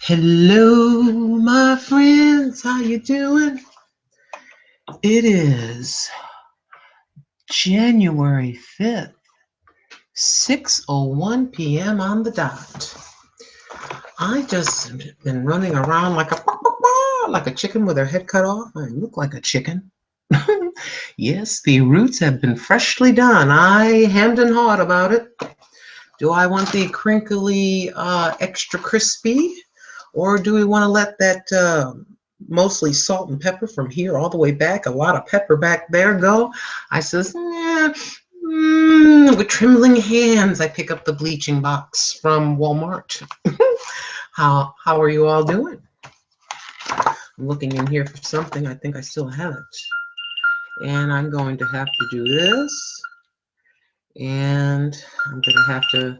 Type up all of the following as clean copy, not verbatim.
Hello, my friends. How you doing? It is January 5th, 6:01 p.m. on the dot. I just been running around like a chicken with her head cut off. I look like a chicken. Yes, the roots have been freshly done. I hemmed and hawed about it. Do I want the crinkly, extra crispy? Or do we want to let that mostly salt and pepper from here all the way back, a lot of pepper back there go? I says, with trembling hands, I pick up the bleaching box from Walmart. How are you all doing? I'm looking in here for something. I think I still have it. And I'm going to have to do this. And I'm going to have to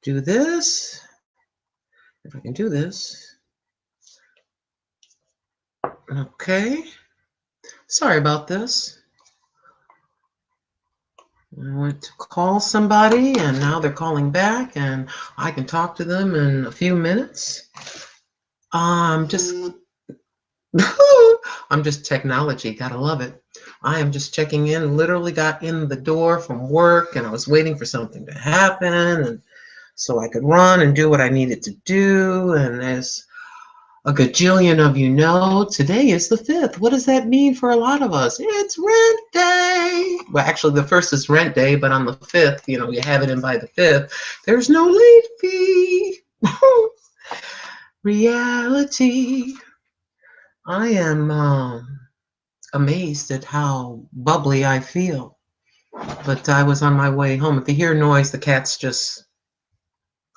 do this. If I can do this. Okay. Sorry about this. I went to call somebody and now they're calling back and I can talk to them in a few minutes. I'm just technology, gotta love it. I am just checking in, literally got in the door from work and I was waiting for something to happen and so I could run and do what I needed to do. And as a gajillion of you know, today is the 5th. What does that mean for a lot of us? It's rent day. Well, actually, the 1st is rent day, but on the 5th, you have it in by the 5th. There's no late fee. Reality. I am amazed at how bubbly I feel. But I was on my way home. If you hear noise, the cat's just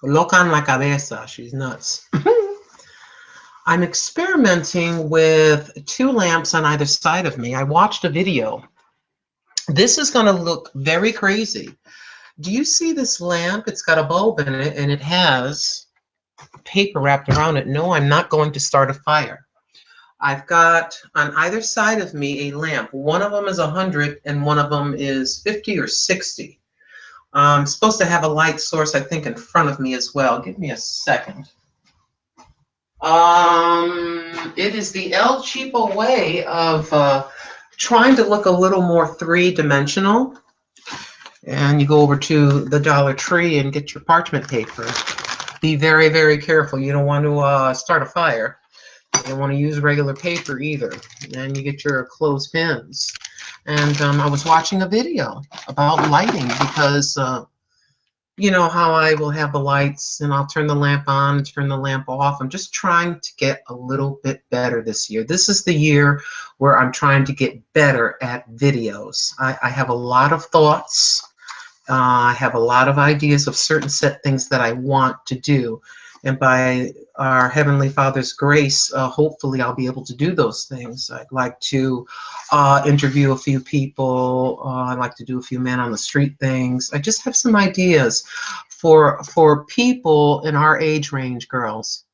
loca en la cabeza. She's nuts. I'm experimenting with 2 lamps on either side of me. I watched a video. This is going to look very crazy. Do you see this lamp? It's got a bulb in it and it has paper wrapped around it. No, I'm not going to start a fire. I've got on either side of me a lamp. One of them is 100 and one of them is 50 or 60. I'm supposed to have a light source, I think, in front of me as well. Give me a second. It is the El Cheapo way of trying to look a little more three-dimensional. And you go over to the Dollar Tree and get your parchment paper. Be very, very careful. You don't want to start a fire. You don't want to use regular paper either. And you get your clothespins. And I was watching a video about lighting because you know how I will have the lights and I'll turn the lamp on and turn the lamp off. I'm just trying to get a little bit better this year. This is the year where I'm trying to get better at videos. I have a lot of thoughts. I have a lot of ideas of certain set things that I want to do. And by our Heavenly Father's grace, hopefully I'll be able to do those things. I'd like to interview a few people. I'd like to do a few man on the street things. I just have some ideas for people in our age range, girls.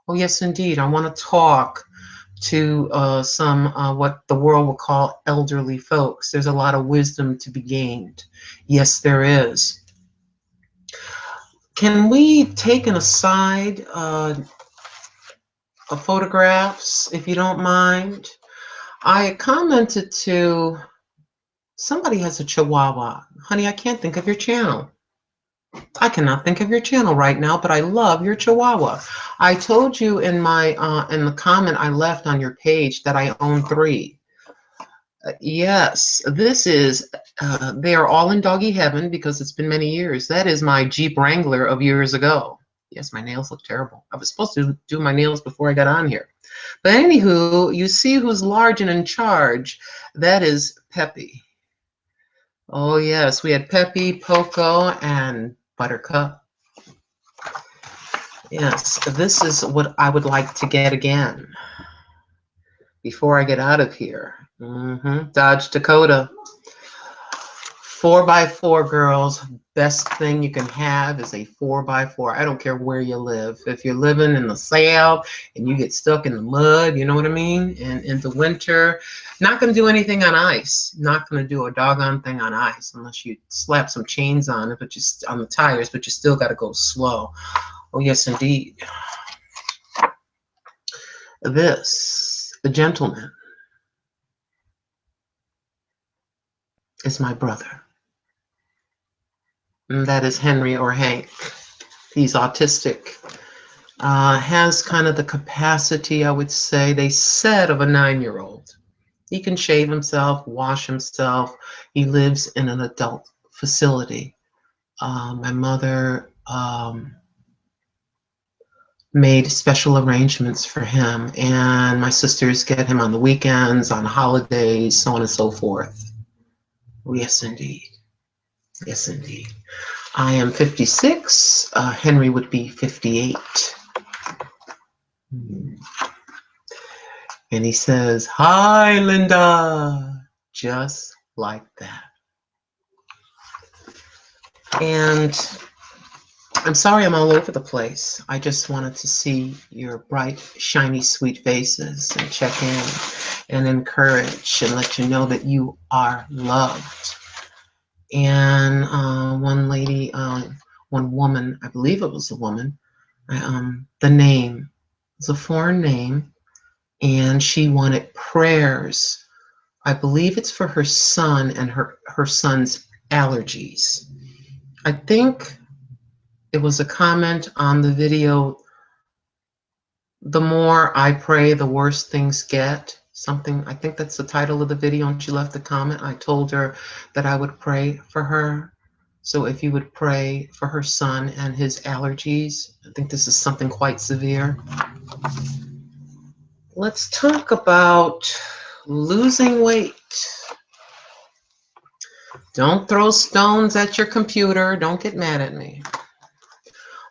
Oh, yes, indeed. I want to talk to some what the world will call elderly folks. There's a lot of wisdom to be gained. Yes, there is. Can we take an aside of photographs, if you don't mind? I commented to somebody has a Chihuahua. Honey, I can't think of your channel. I cannot think of your channel right now, but I love your Chihuahua. I told you in my in the comment I left on your page that I own 3. Yes, this is, they are all in doggy heaven because it's been many years. That is my Jeep Wrangler of years ago. Yes, my nails look terrible. I was supposed to do my nails before I got on here. But anywho, you see who's large and in charge. That is Peppy. Oh yes, we had Peppy, Poco, and Buttercup. Yes, this is what I would like to get again before I get out of here. Dodge Dakota. 4x4, girls. Best thing you can have is a 4x4. I don't care where you live. If you're living in the South and you get stuck in the mud, you know what I mean? And in the winter, not going to do anything on ice. Not going to do a doggone thing on ice unless you slap some chains on it, but just on the tires, but you still got to go slow. Oh, yes, indeed. This, the gentleman, is my brother. And that is Henry, or Hank. He's autistic. Has kind of the capacity, I would say, they said, of a 9-year-old. He can shave himself, wash himself. He lives in an adult facility. My mother made special arrangements for him, and my sisters get him on the weekends, on holidays, so on and so forth. Yes, indeed. Yes, indeed. I am 56. Henry would be 58. And he says, "Hi, Linda," just like that. And I'm sorry I'm all over the place. I just wanted to see your bright, shiny, sweet faces and check in and encourage and let you know that you are loved. And one lady, one woman, I believe it was a woman, the name was a foreign name, and she wanted prayers. I believe it's for her son and her son's allergies. I think it was a comment on the video, "The more I pray, the worse things get." Something, I think that's the title of the video, and she left a comment. I told her that I would pray for her. So if you would pray for her son and his allergies, I think this is something quite severe. Let's talk about losing weight. Don't throw stones at your computer. Don't get mad at me.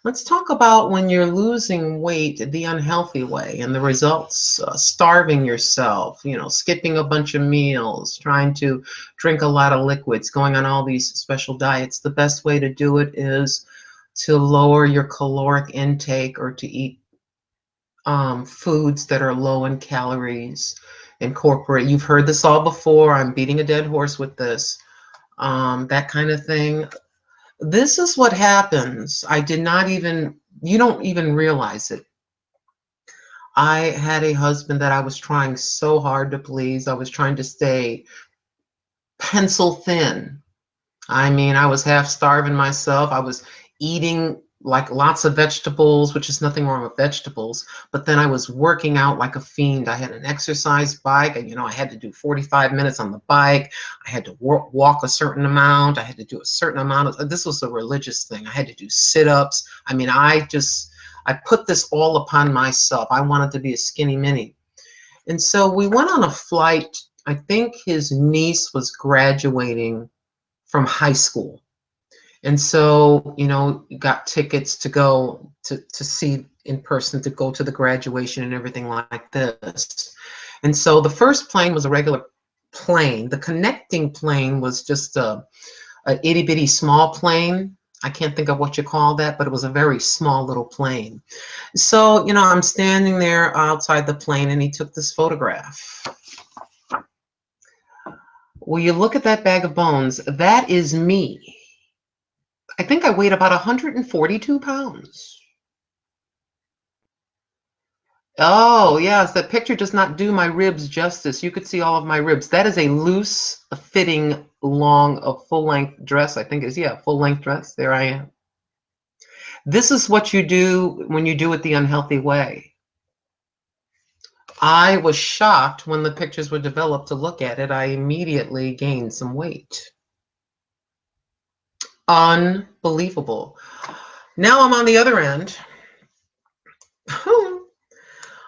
Let's talk about when you're losing weight the unhealthy way and the results. Starving yourself, skipping a bunch of meals, trying to drink a lot of liquids, going on all these special diets. The best way to do it is to lower your caloric intake, or to eat foods that are low in calories. Incorporate, you've heard this all before. I'm beating a dead horse with this. That kind of thing. This is what happens. You don't even realize it. I had a husband that I was trying so hard to please. I was trying to stay pencil thin. I mean, I was half starving myself. I was eating like lots of vegetables, which is nothing wrong with vegetables, but then I was working out like a fiend. I had an exercise bike, and I had to do 45 minutes on the bike. I had to walk a certain amount. I had to do a certain amount of, this was a religious thing. I had to do sit-ups. I mean, I put this all upon myself. I wanted to be a skinny mini. And so we went on a flight. I think his niece was graduating from high school. And so, got tickets to go to see in person, to go to the graduation and everything like this. And so the first plane was a regular plane. The connecting plane was just a itty bitty small plane. I can't think of what you call that, but it was a very small little plane. So, I'm standing there outside the plane, and he took this photograph. Well, you look at that bag of bones, that is me. I think I weighed about 142 pounds. Oh, yes, that picture does not do my ribs justice. You could see all of my ribs. That is a loose fitting, full-length dress, I think full-length dress. There I am. This is what you do when you do it the unhealthy way. I was shocked when the pictures were developed to look at it. I immediately gained some weight. Unbelievable. Now I'm on the other end.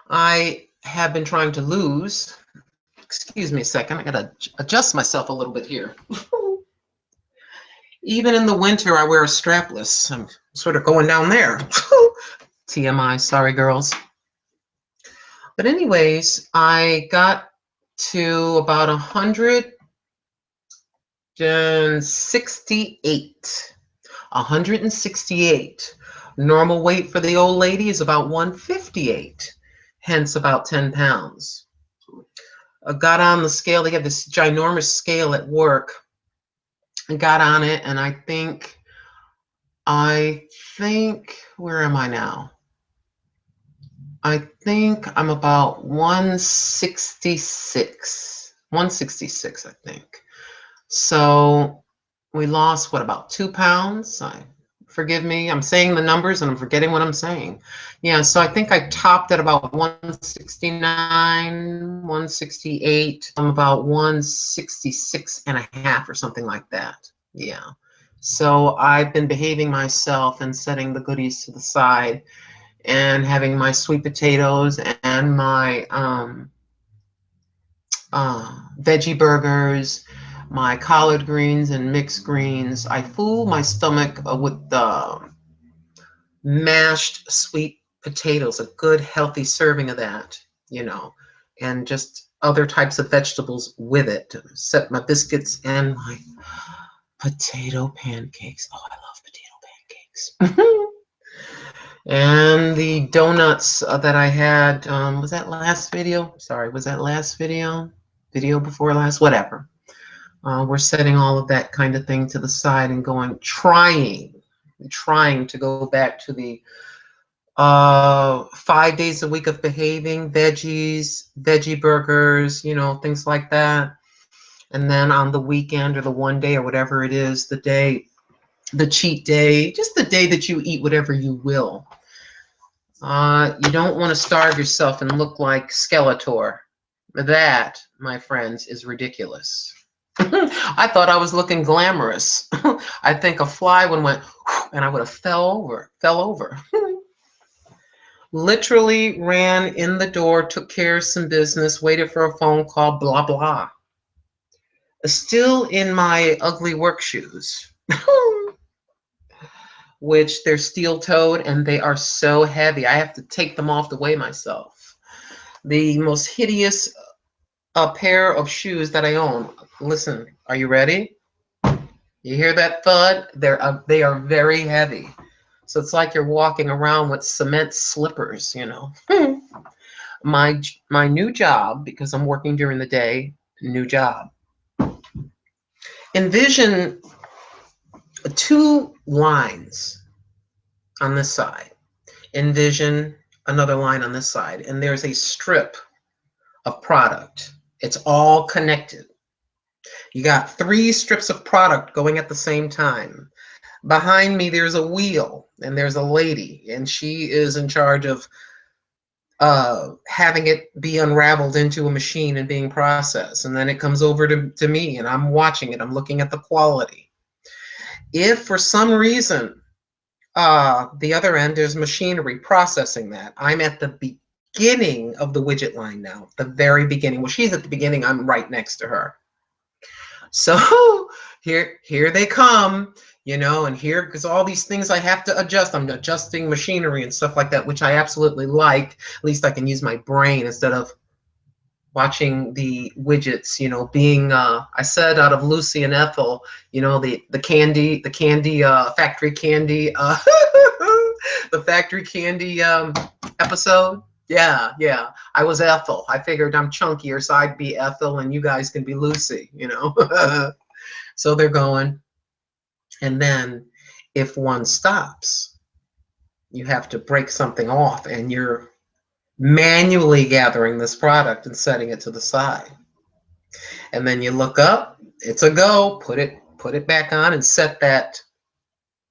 I have been trying to lose. Excuse me a second. I got to adjust myself a little bit here. Even in the winter, I wear a strapless. I'm sort of going down there. TMI, sorry, girls. But anyways, I got to about 168. 168. Normal weight for the old lady is about 158, hence about 10 pounds. I got on the scale. They have this ginormous scale at work. I got on it, and I think, where am I now? I think I'm about 166. 166, I think. So we lost, what, about 2 pounds? Forgive me, I'm saying the numbers and I'm forgetting what I'm saying. Yeah, so I think I topped at about 169, 168. I'm about 166 and a half or something like that. Yeah. So I've been behaving myself and setting the goodies to the side and having my sweet potatoes and my veggie burgers, my collard greens and mixed greens. I fool my stomach with the mashed sweet potatoes, a good healthy serving of that, and just other types of vegetables with it. Set my biscuits and my potato pancakes. Oh, I love potato pancakes. And the donuts that I had, was that last video? Sorry, was that last video? Video before last? Whatever. We're setting all of that kind of thing to the side and trying to go back to the 5 days a week of behaving, veggies, veggie burgers, things like that. And then on the weekend or the one day or whatever it is, the cheat day, just the day that you eat whatever you will. You don't want to starve yourself and look like Skeletor. That, my friends, is ridiculous. I thought I was looking glamorous. I think a fly would have went and I would have fell over. Literally ran in the door, took care of some business, waited for a phone call, blah, blah. Still in my ugly work shoes, which they're steel-toed and they are so heavy. I have to take them off to weigh myself. The most hideous pair of shoes that I own. Listen, are you ready? You hear that thud? They are very heavy. So it's like you're walking around with cement slippers, My new job, because I'm working during the day, new job. Envision 2 lines on this side. Envision another line on this side, and there's a strip of product. It's all connected. You got 3 strips of product going at the same time. Behind me, there's a wheel, and there's a lady, and she is in charge of having it be unraveled into a machine and being processed. And then it comes over to me, and I'm watching it. I'm looking at the quality. If for some reason, the other end, there's machinery processing that, I'm at the beginning of the widget line now, the very beginning. Well, she's at the beginning. I'm right next to her. So here they come, and here, because all these things I have to adjust. I'm adjusting machinery and stuff like that, which I absolutely like. At least I can use my brain instead of watching the widgets, being, I said out of Lucy and Ethel, the candy, factory candy, the factory candy episode. Yeah. I was Ethel. I figured I'm chunkier, so I'd be Ethel and you guys can be Lucy, So they're going. And then if one stops, you have to break something off and you're manually gathering this product and setting it to the side. And then you look up, it's a go, put it back on and set that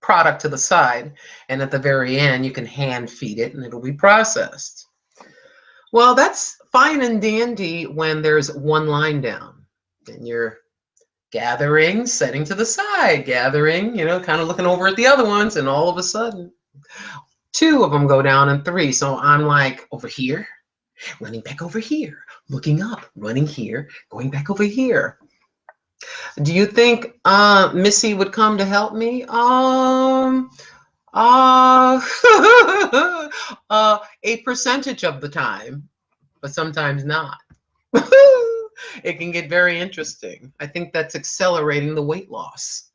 product to the side. And at the very end, you can hand feed it and it'll be processed. Well, that's fine and dandy when there's one line down and you're gathering, setting to the side, gathering, kind of looking over at the other ones, and all of a sudden, 2 of them go down and 3. So I'm like over here, running back over here, looking up, running here, going back over here. Do you think Missy would come to help me? A percentage of the time, but sometimes not. It can get very interesting. I think that's accelerating the weight loss.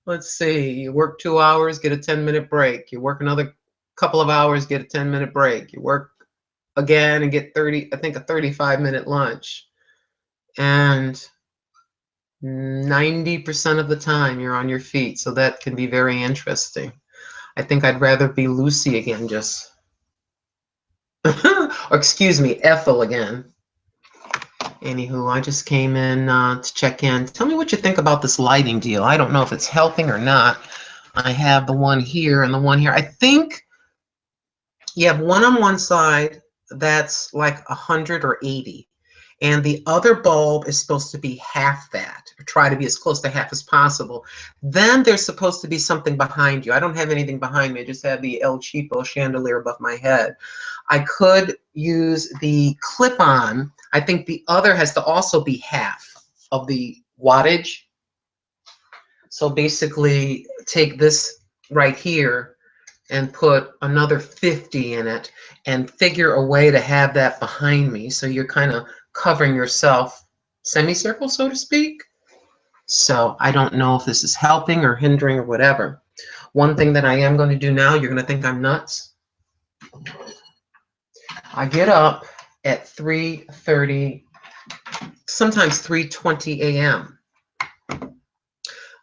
Let's see, you work 2 hours, get a 10-minute break. You work another couple of hours, get a 10-minute break. You work again and get a 35-minute lunch. And 90% of the time you're on your feet. So that can be very interesting. I think I'd rather be Lucy again, just Or excuse me, Ethel again. Anywho, I just came in to check in. Tell me what you think about this lighting deal. I don't know if it's helping or not. I have the one here and the one here. I think you have one on one side that's like 100 or 80. And the other bulb is supposed to be half that, or try to be as close to half as possible. Then there's supposed to be something behind you. I don't have anything behind me. I just have the El Cheapo chandelier above my head. I could use the clip-on. I think the other has to also be half of the wattage. So basically take this right here and put another 50 in it and figure a way to have that behind me. So you're kind of covering yourself semicircle, so to speak. So I don't know if this is helping or hindering or whatever. One thing that I am going to do now, you're going to think I'm nuts. I get up at 3:30, sometimes 3:20 a.m.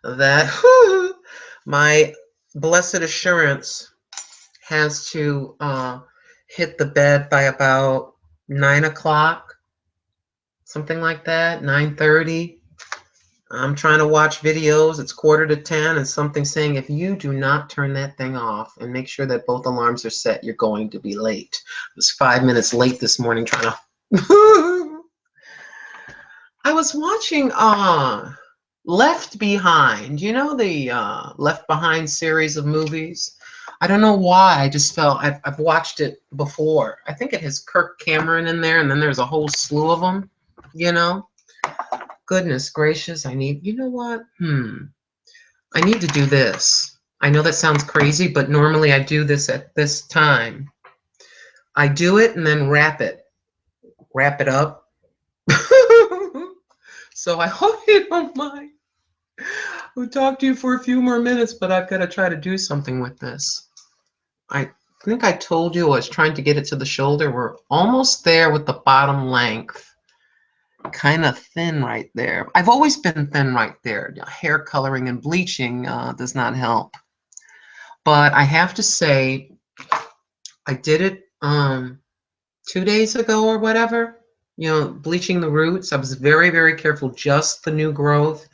That my blessed assurance has to hit the bed by about 9 o'clock, something like that, 9:30. I'm trying to watch videos. It's 9:45, and something saying if you do not turn that thing off and make sure that both alarms are set, you're going to be late. I was 5 minutes late this morning trying to. I was watching Left Behind. You know the Left Behind series of movies? I don't know why. I just felt I've watched it before. I think it has Kirk Cameron in there, and then there's a whole slew of them, you know? Goodness gracious, you know what? I need to do this. I know that sounds crazy, but normally I do this at this time. I do it and then wrap it. Wrap it up. So I hope you don't mind. We'll talk to you for a few more minutes, but I've got to try to do something with this. I think I told you I was trying to get it to the shoulder. We're almost there with the bottom length. Kind of thin right there. I've always been thin right there. Hair coloring and bleaching does not help. But I have to say, I did it 2 days ago or whatever. You know, bleaching the roots. I was very, very careful, just the new growth.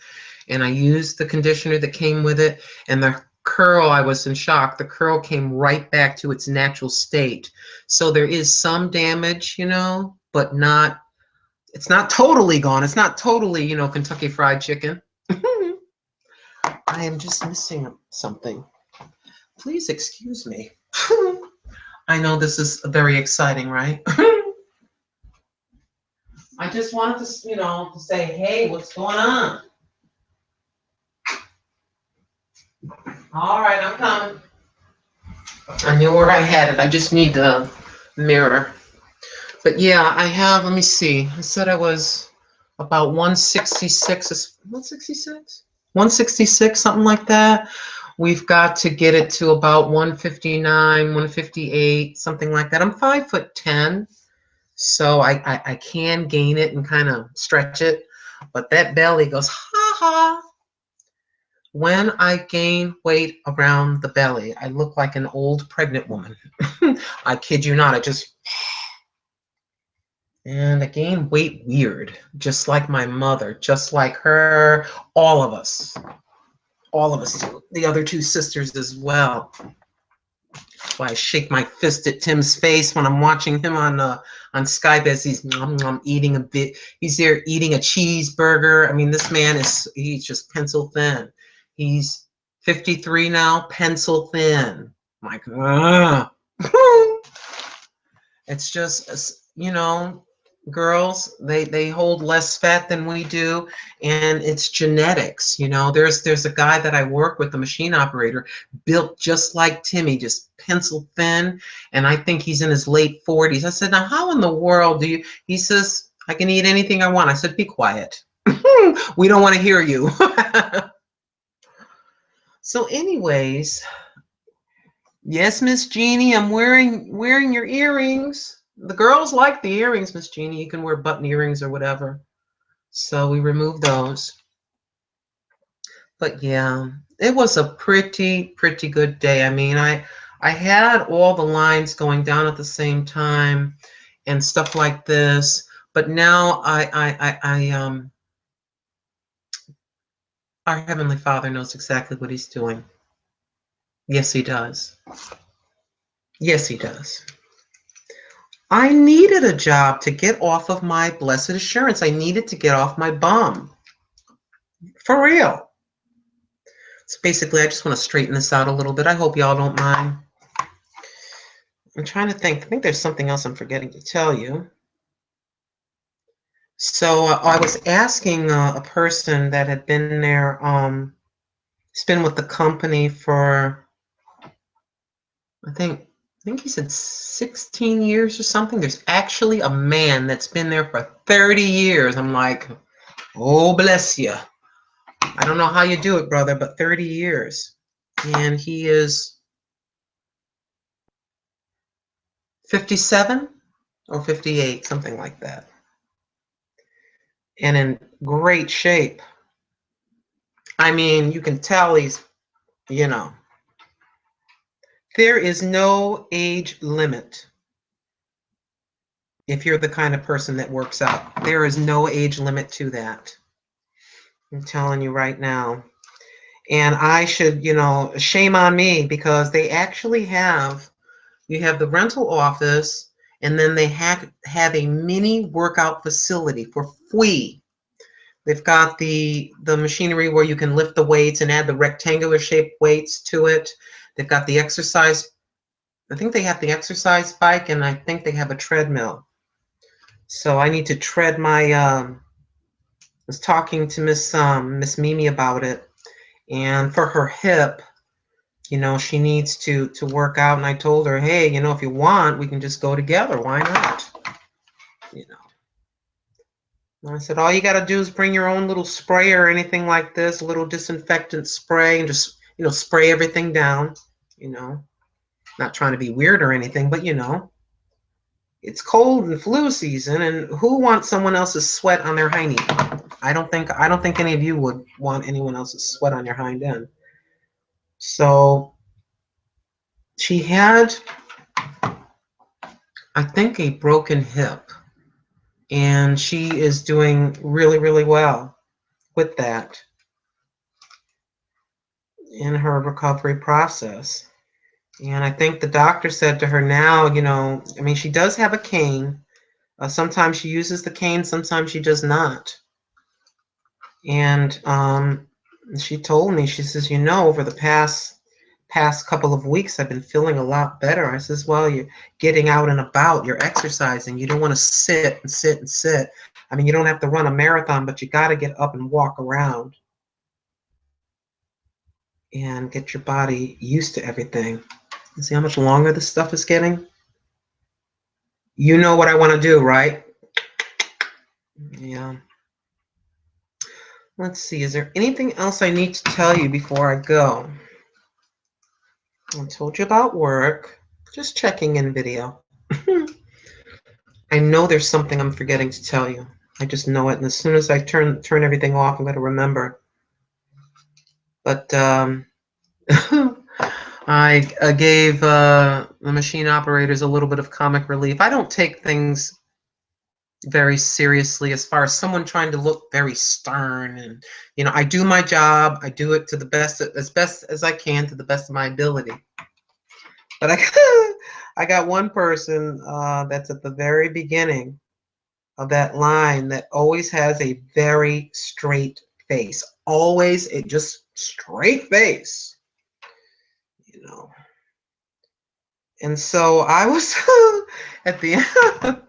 And I used the conditioner that came with it. And the curl, I was in shock. The curl came right back to its natural state. So there is some damage, you know, but not. It's not totally gone. It's not totally, you know, Kentucky Fried Chicken. I am just missing something. Please excuse me. I know this is very exciting, right? I just wanted to, you know, to say, hey, what's going on? All right, I'm coming. I knew where I had it. I just need the mirror. But yeah, I have, let me see. I said I was about 166. 166? 166, something like that. We've got to get it to about 159, 158, something like that. I'm 5'10", so I can gain it and kind of stretch it. But that belly goes, ha ha. When I gain weight around the belly, I look like an old pregnant woman. I kid you not. And I gain weight weird, just like my mother, just like her, all of us do. The other two sisters as well. Why I shake my fist at Tim's face when I'm watching him on Skype as he's eating a bit. He's there eating a cheeseburger. I mean, this man he's just pencil thin. He's 53 now, pencil thin. I'm like, it's just, you know, girls, they hold less fat than we do, and it's genetics. You know, there's a guy that I work with, the machine operator, built just like Timmy, just pencil thin, and I think he's in his late 40s. I said, now how in the world do you? He says, I can eat anything I want. I said, be quiet. We don't want to hear you. So anyways, yes, Miss Jeannie, I'm wearing your earrings. The girls like the earrings, Miss Jeannie. You can wear button earrings or whatever. So we removed those. But yeah, it was a pretty good day. I mean, I had all the lines going down at the same time and stuff like this, but now our Heavenly Father knows exactly what He's doing. Yes, He does. Yes, He does. I needed a job to get off of my blessed assurance. I needed to get off my bum. For real. So basically, I just want to straighten this out a little bit. I hope y'all don't mind. I'm trying to think. I think there's something else I'm forgetting to tell you. So I was asking a person that had been there, he's been with the company for, I think he said 16 years or something. There's actually a man that's been there for 30 years. I'm like, oh, bless you. I don't know how you do it, brother, but 30 years. And he is 57 or 58, something like that. And in great shape. I mean, you can tell he's, you know, there is no age limit if you're the kind of person that works out. There is no age limit to that. I'm telling you right now. And I should, you know, shame on me, because they actually have, you have the rental office, and then they have a mini workout facility for free. They've got the machinery where you can lift the weights and add the rectangular shaped weights to it. They've got the exercise, I think they have the exercise bike, and I think they have a treadmill. So I need to tread my, I was talking to Miss Mimi about it, and for her hip, you know, she needs to work out, and I told her, hey, you know, if you want, we can just go together. Why not? You know. And I said, all you got to do is bring your own little spray or anything like this, a little disinfectant spray, and just, you know, spray everything down, you know. Not trying to be weird or anything, but, you know, it's cold and flu season, and who wants someone else's sweat on their hiney? I don't think any of you would want anyone else's sweat on your hind end. So she had, I think, a broken hip, and she is doing really, really well with that in her recovery process. And I think the doctor said to her now, you know, I mean, she does have a cane. Sometimes she uses the cane, sometimes she does not. And she told me, she says, you know, over the past couple of weeks, I've been feeling a lot better. I says, well, you're getting out and about, you're exercising. You don't want to sit and sit and sit. I mean, you don't have to run a marathon, but you got to get up and walk around and get your body used to everything. You see how much longer this stuff is getting? You know what I want to do, right? Yeah. Let's see, is there anything else I need to tell you before I go? I told you about work. Just checking in video. I know there's something I'm forgetting to tell you. I just know it, and as soon as I turn everything off, I'm going to remember. But I gave the machine operators a little bit of comic relief. I don't take things very seriously as far as someone trying to look very stern, and you know, I do my job. I do it to the best as I can, to the best of my ability. But I got one person that's at the very beginning of that line that always has a very straight face. Always a just straight face, you know. And so I was at the end.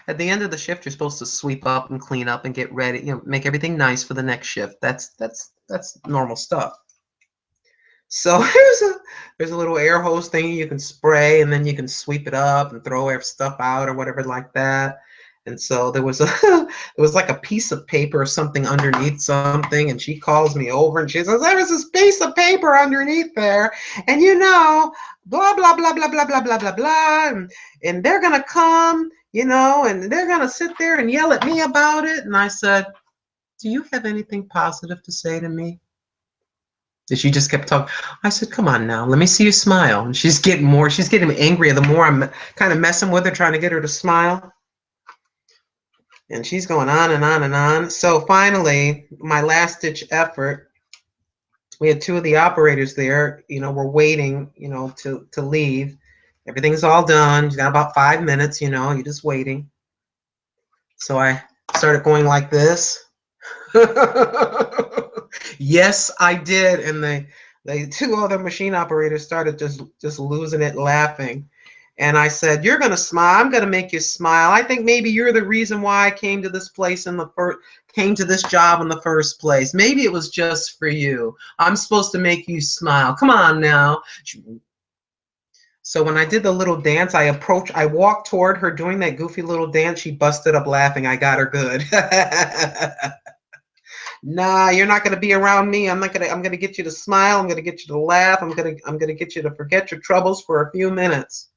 At the end of the shift, you're supposed to sweep up and clean up and get ready, you know, make everything nice for the next shift. That's normal stuff. So there's a little air hose thing you can spray, and then you can sweep it up and throw stuff out or whatever like that. And so there was like a piece of paper or something underneath something, and she calls me over and she says, there was this piece of paper underneath there, and you know, blah blah blah blah blah blah blah blah blah, and they're gonna come, you know, and they're gonna sit there and yell at me about it. And I said, do you have anything positive to say to me? And she just kept talking. I said, come on now, let me see you smile. And she's getting angrier the more I'm kind of messing with her, trying to get her to smile. And she's going on and on and on. So finally, my last ditch effort, we had two of the operators there, we're waiting, to leave. Everything's all done. You got about 5 minutes, you're just waiting. So I started going like this. Yes, I did. And the two other machine operators started just losing it laughing. And I said, you're going to smile. I'm going to make you smile. I think maybe you're the reason why I came to this place came to this job in the first place. Maybe it was just for you. I'm supposed to make you smile. Come on now. So when I did the little dance, I walked toward her doing that goofy little dance. She busted up laughing. I got her good. Nah, you're not going to be around me. I'm going to get you to smile. I'm going to get you to laugh. I'm going to get you to forget your troubles for a few minutes.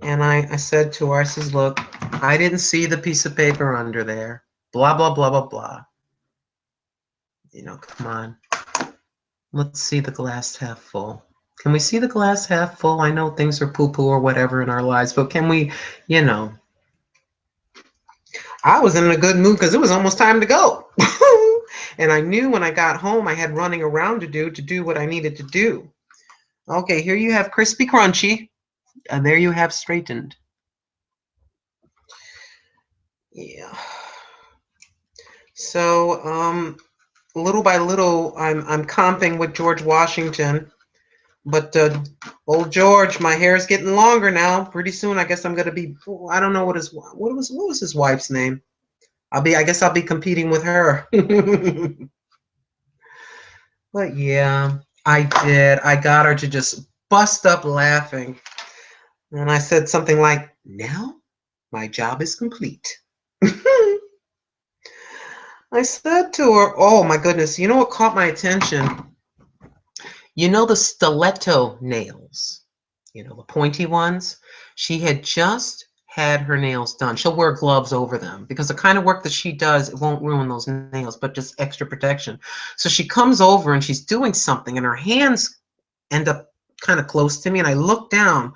And I said to her, I says, look, I didn't see the piece of paper under there. Blah, blah, blah, blah, blah. Come on. Let's see the glass half full. Can we see the glass half full? I know things are poo-poo or whatever in our lives, but can we, I was in a good mood because it was almost time to go. And I knew when I got home I had running around to do what I needed to do. Okay, here you have crispy crunchy, and there you have straightened. Yeah. So little by little I'm comping with George Washington, but old George, my hair is getting longer now. Pretty soon I guess I'm gonna be, I don't know what was his wife's name. I guess I'll be competing with her. But yeah, I did. I got her to just bust up laughing. And I said something like, now my job is complete. I said to her, oh my goodness, you know what caught my attention? You know the stiletto nails, the pointy ones? She had just had her nails done. She'll wear gloves over them because the kind of work that she does, it won't ruin those nails, but just extra protection. So she comes over and she's doing something and her hands end up kind of close to me, and I look down.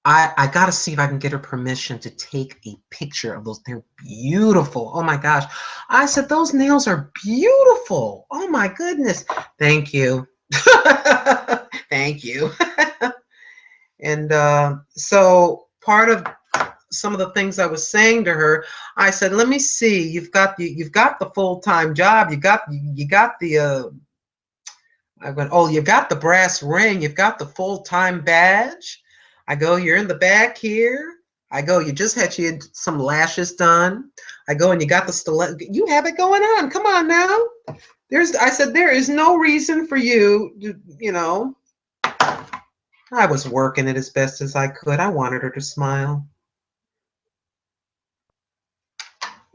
I got to see if I can get her permission to take a picture of those. They're beautiful. Oh my gosh. I said, those nails are beautiful. Oh my goodness. Thank you. Thank you. And so part of some of the things I was saying to her, I said, let me see, you've got the full-time job, you got the I went, oh, you've got the brass ring, you've got the full-time badge. I go, you're in the back here. I go, you just had some lashes done. I go, and you got the stiletto. You have it going on. Come on now. I said, there is no reason for you to, I was working it as best as I could. I wanted her to smile.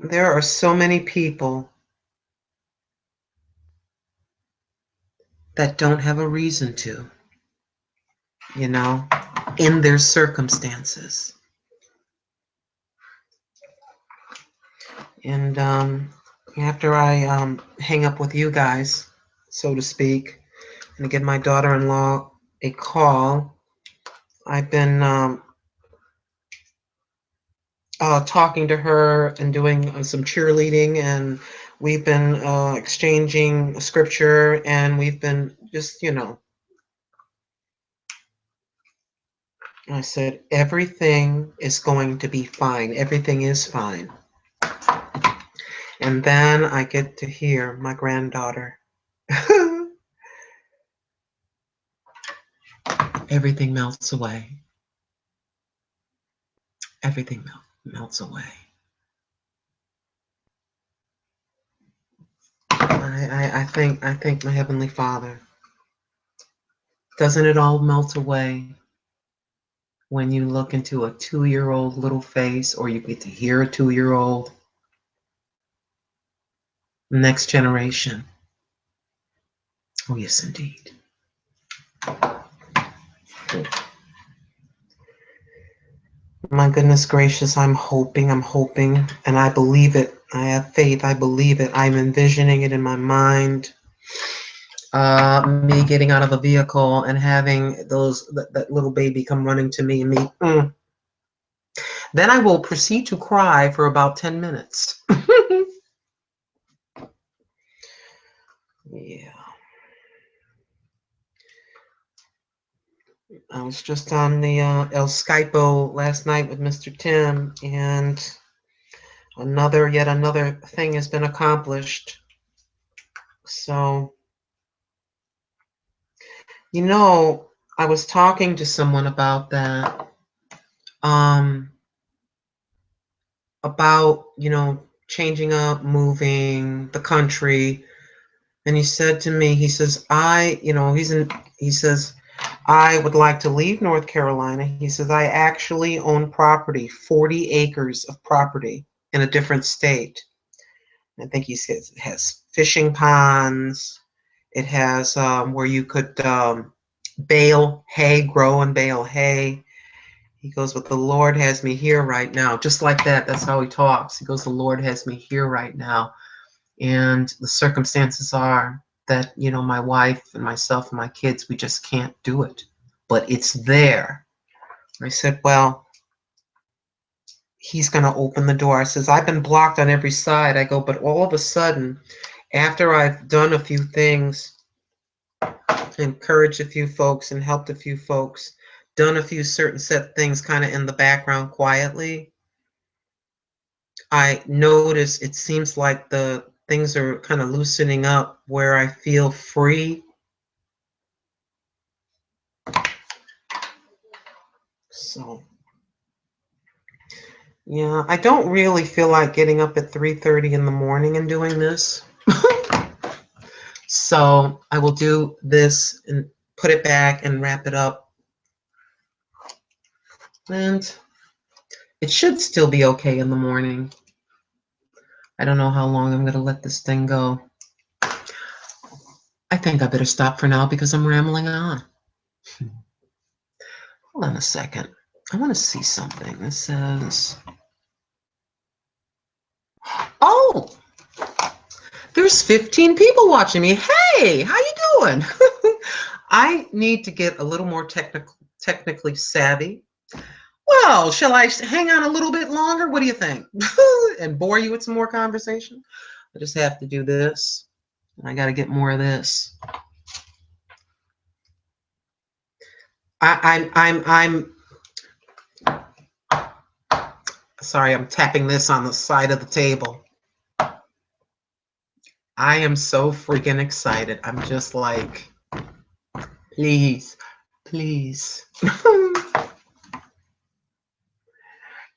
There are so many people that don't have a reason to, in their circumstances. And after I hang up with you guys, so to speak, and give my daughter-in-law a call, I've been talking to her and doing some cheerleading, and we've been exchanging scripture, and we've been just, I said, everything is going to be fine. Everything is fine. And then I get to hear my granddaughter. Everything melts away. Everything melts away. I think my Heavenly Father. Doesn't it all melt away when you look into a 2-year-old little face, or you get to hear a 2-year-old? Next generation. Oh, yes, indeed. My goodness gracious, I'm hoping, and I believe it. I have faith. I believe it. I'm envisioning it in my mind. Me getting out of a vehicle and having that little baby come running to me and me. Then I will proceed to cry for about 10 minutes. Yeah. I was just on the El Skypo last night with Mr. Tim, and yet another thing has been accomplished. So, I was talking to someone about that, about, changing up, moving the country. And he said to me, he says, he says, I would like to leave North Carolina. He says, I actually own property, 40 acres of property in a different state. I think he says it has fishing ponds. It has where you could bale hay, grow and bale hay. He goes, but the Lord has me here right now. Just like that. That's how he talks. He goes, the Lord has me here right now. And the circumstances are that, my wife and myself and my kids, we just can't do it. But it's there. I said, well, he's going to open the door. I says, I've been blocked on every side. I go, but all of a sudden, after I've done a few things, encouraged a few folks and helped a few folks, done a few certain set things kind of in the background quietly, I notice it seems like the things are kind of loosening up where I feel free. So, yeah, I don't really feel like getting up at 3:30 in the morning and doing this. So I will do this and put it back and wrap it up. And it should still be okay in the morning. I don't know how long I'm going to let this thing go. I think I better stop for now because I'm rambling on. Hold on a second. I want to see something. This says, oh, there's 15 people watching me. Hey, how you doing? I need to get a little more technically savvy. Well, shall I hang on a little bit longer? What do you think? And bore you with some more conversation? I just have to do this. I got to get more of this. I'm sorry. I'm tapping this on the side of the table. I am so freaking excited. I'm just like, please, please.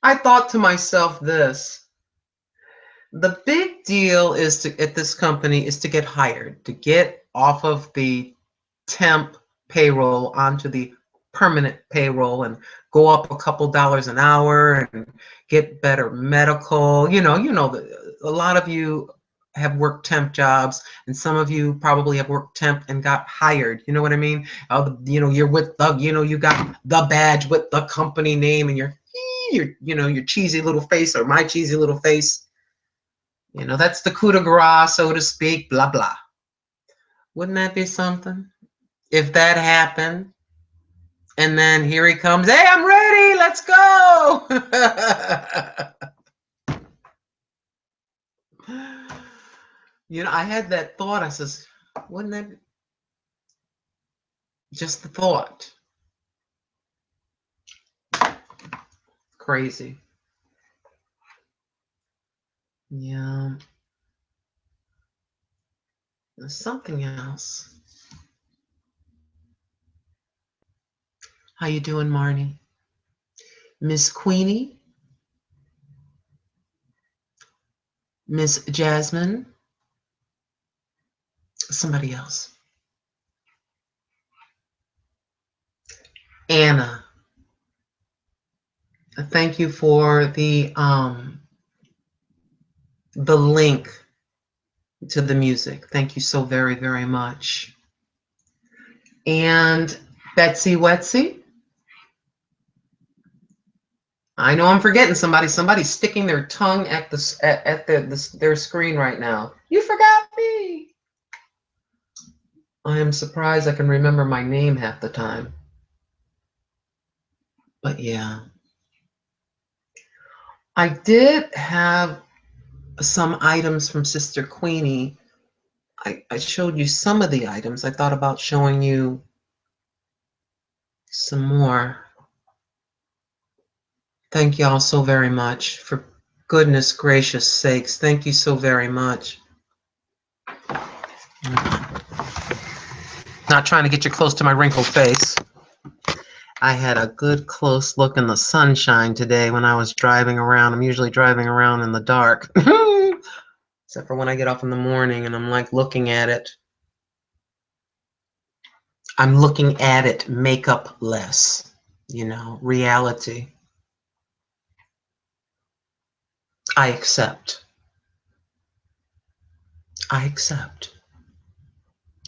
I thought to myself this. The big deal is at this company is to get hired, to get off of the temp payroll onto the permanent payroll and go up a couple dollars an hour and get better medical. A lot of you have worked temp jobs, and some of you probably have worked temp and got hired. You know what I mean? You're with the, you got the badge with the company name and your cheesy little face, or my cheesy little face. That's the coup de grace, so to speak, blah, blah. Wouldn't that be something? If that happened, and then here he comes, hey, I'm ready, let's go. I had that thought. I says, wouldn't that be just the thought? Crazy. Yeah. There's something else. How you doing, Marnie? Miss Queenie? Miss Jasmine? Somebody else. Anna. Thank you for the link to the music. Thank you so very, very much. And Betsy Wetsy, I know I'm forgetting somebody. Somebody's sticking their tongue at their screen right now. You forgot me. I am surprised I can remember my name half the time. But yeah. I did have some items from Sister Queenie. I showed you some of the items. I thought about showing you some more. Thank y'all so very much. For goodness gracious sakes, thank you so very much. Not trying to get you close to my wrinkled face. I had a good close look in the sunshine today when I was driving around. I'm usually driving around in the dark. Except for when I get off in the morning and I'm like looking at it. I'm looking at it makeup less, you know, reality. I accept. I accept.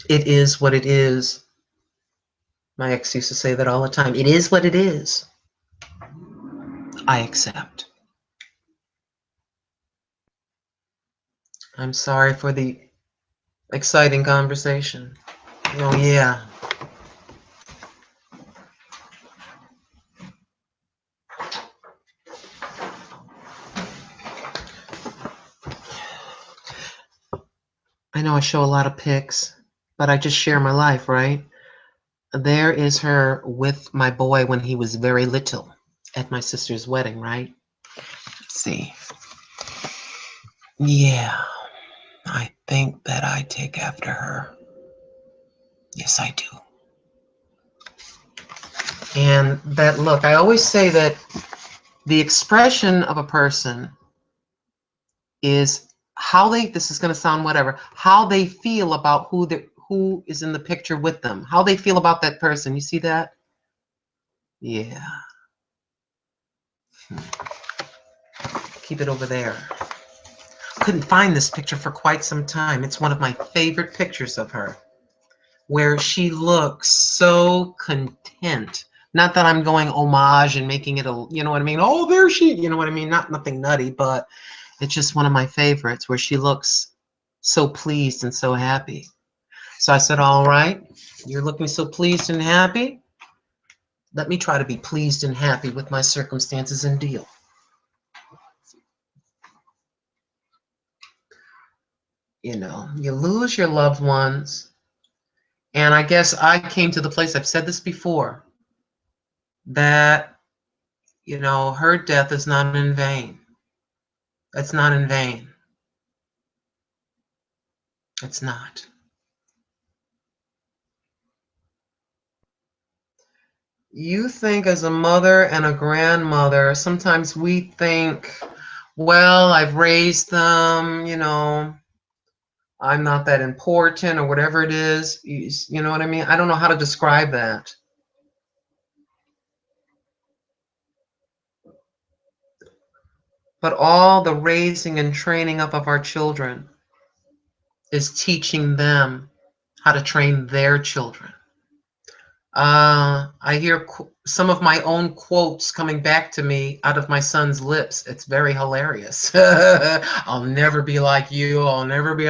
It is what it is. My ex used to say that all the time. It is what it is. I accept. I'm sorry for the exciting conversation. Oh, yeah. I know I show a lot of pics, but I just share my life, right? There is her with my boy when he was very little at my sister's wedding, right? Let's see. Yeah, I think that I take after her. Yes, I do. And that look, I always say that the expression of a person is how they, this is going to sound whatever, how they feel about who is in the picture with them, how they feel about that person. You see that? Yeah. Keep it over there. Couldn't find this picture for quite some time. It's one of my favorite pictures of her, where she looks so content. Not that I'm going homage and making it a, you know what I mean? Oh, there she, you know what I mean? Nothing nutty, but it's just one of my favorites where she looks so pleased and so happy. So I said, all right, you're looking so pleased and happy. Let me try to be pleased and happy with my circumstances and deal. You know, you lose your loved ones. And I guess I came to the place, I've said this before, that, you know, her death is not in vain. It's not in vain. It's not. You think as a mother and a grandmother, sometimes we think, well, I've raised them, you know, I'm not that important or whatever it is. You know what I mean? I don't know how to describe that. But all the raising and training up of our children is teaching them how to train their children. I hear some of my own quotes coming back to me out of my son's lips. It's very hilarious. I'll never be like you. I'll never be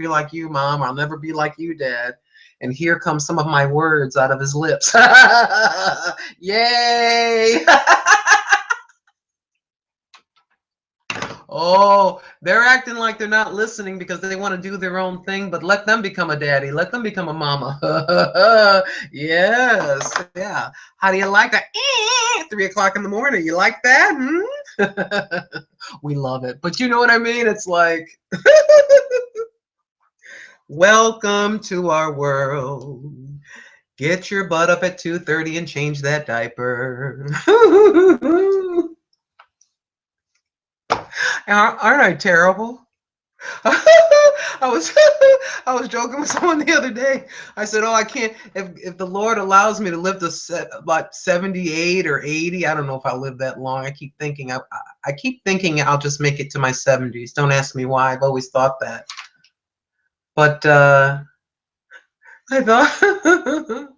like you, Mom. I'll never be like you, Dad. And here comes some of my words out of his lips. Yay! Oh, they're acting like they're not listening because they want to do their own thing, but let them become a daddy. Let them become a mama. Yes. Yeah. How do you like that? 3 o'clock in the morning. You like that? Hmm? We love it. But you know what I mean? It's like, welcome to our world. Get your butt up at 2:30 and change that diaper. Aren't I terrible? I was I was joking with someone the other day. I said, "Oh, I can't. If the Lord allows me to live to about 78 or 80, I don't know if I'll live that long. I keep thinking I keep thinking I'll just make it to my 70s. Don't ask me why. I've always thought that. But I thought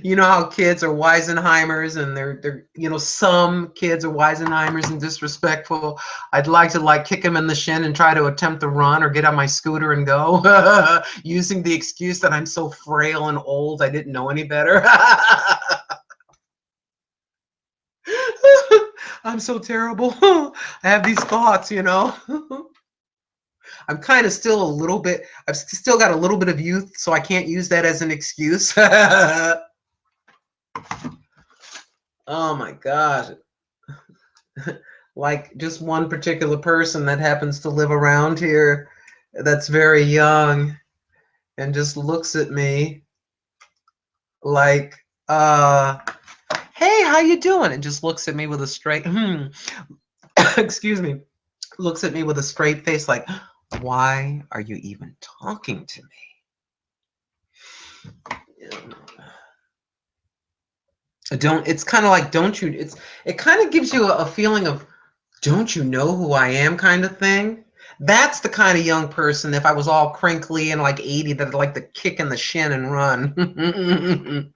You know how kids are Weisenheimers and they're you know, some kids are Weisenheimers and disrespectful. I'd like to like kick him in the shin and try to attempt to run or get on my scooter and go, using the excuse that I'm so frail and old I didn't know any better. I'm so terrible. I have these thoughts, you know. I'm kind of still a little bit, I've still got a little bit of youth, so I can't use that as an excuse. Oh my gosh. Like just one particular person that happens to live around here that's very young and just looks at me like, hey, how you doing? And just looks at me with a straight, excuse me, looks at me with a straight face like, why are you even talking to me? Don't, it's kind of like, don't you, it kind of gives you a feeling of, don't you know who I am kind of thing. That's the kind of young person, if I was all crinkly and like 80, that'd like to kick in the shin and run.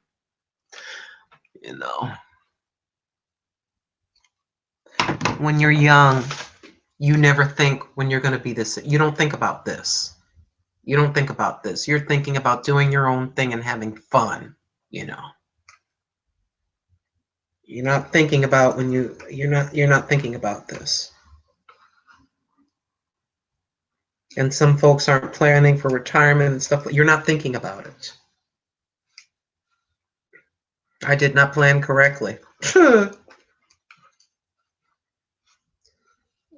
You know, when you're young, you never think when you're going to be this. You don't think about this. You don't think about this. You're thinking about doing your own thing and having fun, you know. You're not thinking about when you're not thinking about this. And some folks aren't planning for retirement and stuff. You're not thinking about it. I did not plan correctly.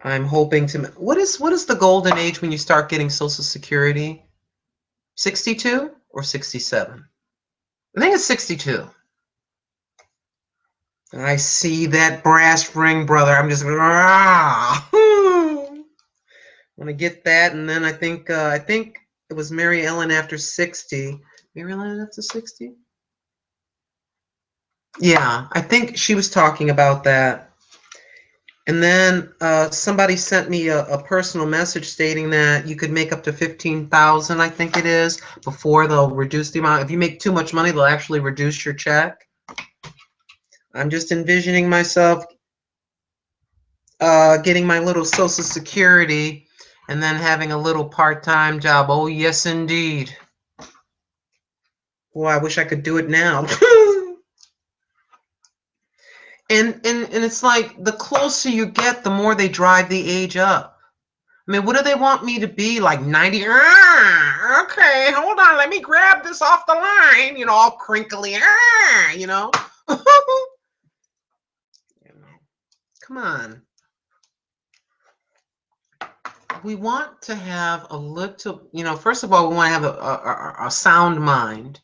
I'm hoping to. What is the golden age when you start getting Social Security? 62 or 67? I think it's 62. I see that brass ring, brother. I'm just want to get that, and then I think it was Mary Ellen after 60. Mary Ellen after 60? Yeah, I think she was talking about that. And then somebody sent me a personal message stating that you could make up to 15,000, I think it is, before they'll reduce the amount. If you make too much money, they'll actually reduce your check. I'm just envisioning myself getting my little Social Security and then having a little part-time job. Oh, yes, indeed. Boy, I wish I could do it now. And it's like the closer you get, the more they drive the age up. I mean, what do they want me to be, like 90? Okay, hold on, let me grab this off the line, you know, all crinkly, you know. Come on. We want to have a little, you know, first of all, we want to have a sound mind.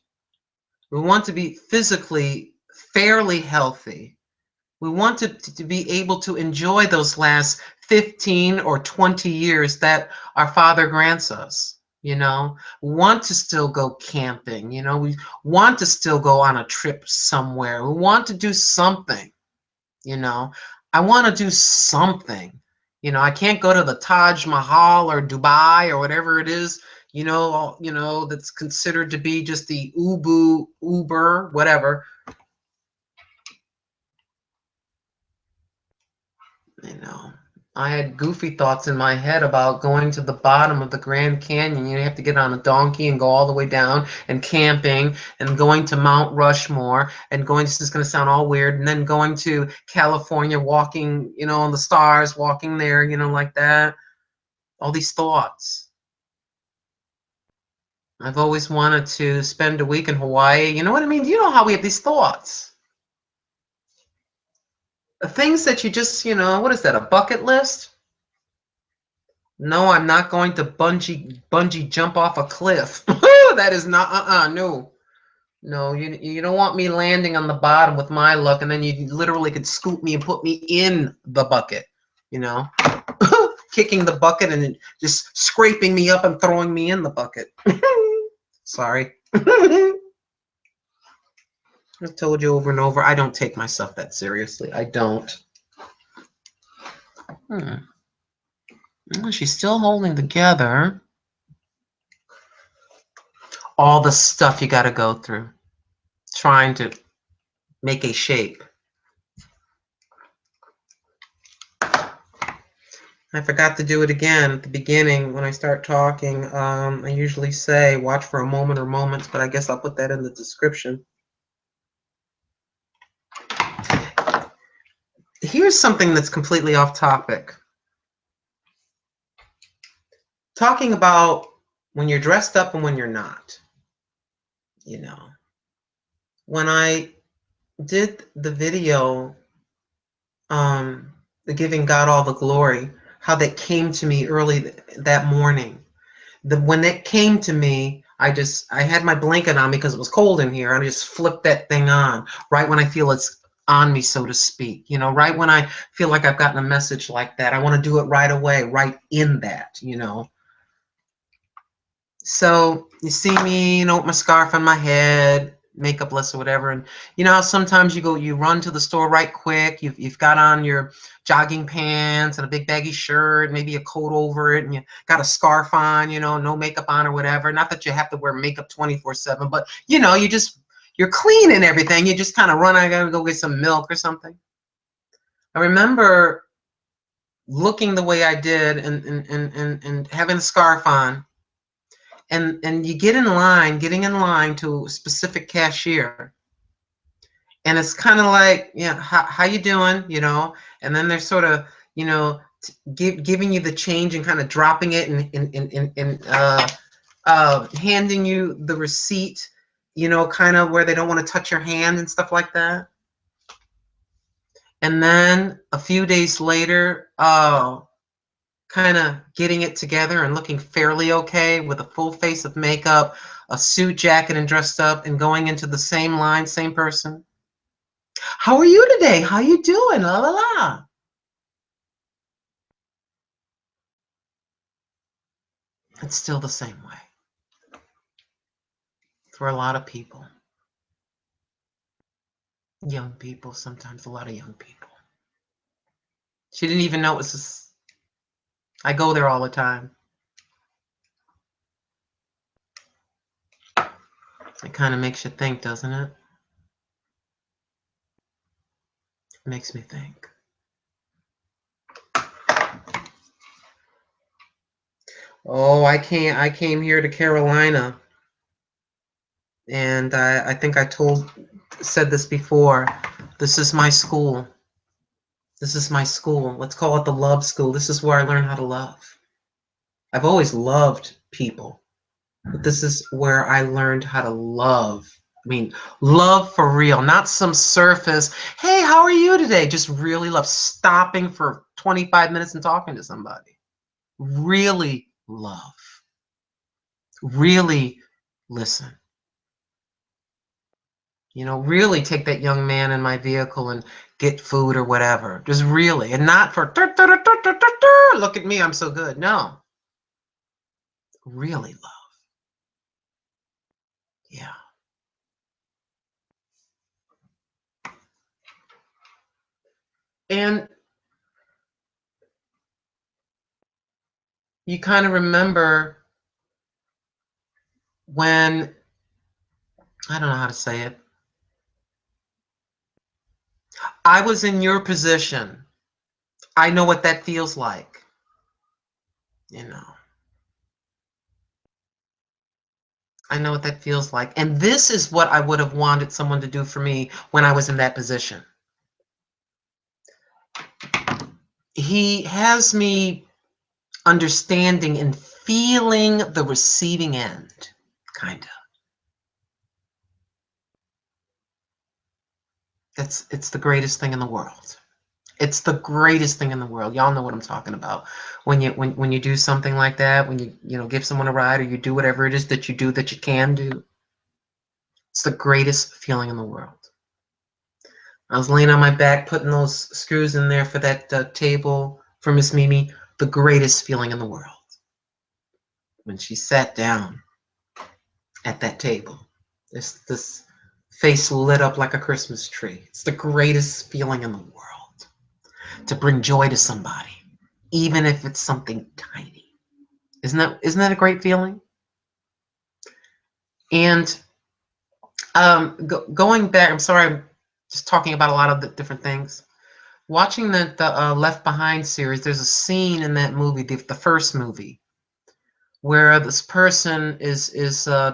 We want to be physically fairly healthy. We want to be able to enjoy those last 15 or 20 years that our Father grants us. You know, we want to still go camping. You know, we want to still go on a trip somewhere. We want to do something. You know, I want to do something. You know, I can't go to the Taj Mahal or Dubai or whatever it is. You know, that's considered to be just the Uber, whatever. You know, I had goofy thoughts in my head about going to the bottom of the Grand Canyon. You have to get on a donkey and go all the way down, and camping, and going to Mount Rushmore, and going, this is going to sound all weird, and then going to California, walking, you know, on the stars, walking there, you know, like that. All these thoughts. I've always wanted to spend a week in Hawaii. You know what I mean? You know how we have these thoughts. Things that you just, you know, what is that, a bucket list? No, I'm not going to bungee jump off a cliff. That is not, no. No, you don't want me landing on the bottom with my luck, and then you literally could scoop me and put me in the bucket, you know? Kicking the bucket and just scraping me up and throwing me in the bucket. Sorry. I've told you over and over, I don't take myself that seriously. I don't. She's still holding together. All the stuff you got to go through. trying to make a shape. I forgot to do it again at the beginning when I start talking. I usually say watch for a moment or moments, but I guess I'll put that in the description. Here's something that's completely off topic. Talking about when you're dressed up and when you're not. You know, when I did the video, the giving God all the glory, how that came to me early that morning. When it came to me, I had my blanket on because it was cold in here. I just flipped that thing on right when I feel it's on me, so to speak. You know, right when I feel like I've gotten a message like that, I want to do it right away, right in that, you know. So you see me, you know, with my scarf on my head, makeup less or whatever, and you know how sometimes you run to the store right quick. You've got on your jogging pants and a big baggy shirt, maybe a coat over it, and you got a scarf on, you know, no makeup on or whatever. Not that you have to wear makeup 24/7, but you know, you're clean and everything. You just kind of run. I gotta go get some milk or something. I remember looking the way I did and having the scarf on. And you getting in line to a specific cashier, and it's kind of like, yeah, how you doing, you know, and then they're sort of, you know, giving you the change and kind of dropping it and handing you the receipt, you know, kind of where they don't want to touch your hand and stuff like that. And then a few days later, kind of getting it together and looking fairly okay with a full face of makeup, a suit jacket and dressed up and going into the same line, same person. How are you today? How you doing? La la la. It's still the same way for a lot of people. Young people, sometimes a lot of young people. She didn't even know it was this. I go there all the time. It kind of makes you think, doesn't it? It makes me think. Oh, I came here to Carolina, and I think I said this before. This is my school. This is my school. Let's call it the love school. This is where I learn how to love. I've always loved people, but this is where I learned how to love. I mean, love for real, not some surface, hey, how are you today? Just really love stopping for 25 minutes and talking to somebody. Really love. Really listen. You know, really take that young man in my vehicle and get food or whatever. Just really, and not for look at me, I'm so good. No, really love. Yeah. And you kind of remember when, I don't know how to say it, I was in your position. I know what that feels like. You know, I know what that feels like. And this is what I would have wanted someone to do for me when I was in that position. He has me understanding and feeling the receiving end, kind of. It's the greatest thing in the world. It's the greatest thing in the world. Y'all know what I'm talking about. When you do something like that, when you know, give someone a ride or you do whatever it is that you do that you can do, it's the greatest feeling in the world. I was laying on my back, putting those screws in there for that table for Miss Mimi. The greatest feeling in the world. When she sat down at that table, this face lit up like a Christmas tree. It's the greatest feeling in the world to bring joy to somebody, even if it's something tiny. Isn't that a great feeling? And Going back, I'm sorry, I'm just talking about a lot of the different things. Watching the Left Behind series, there's a scene in that movie, the first movie, where this person is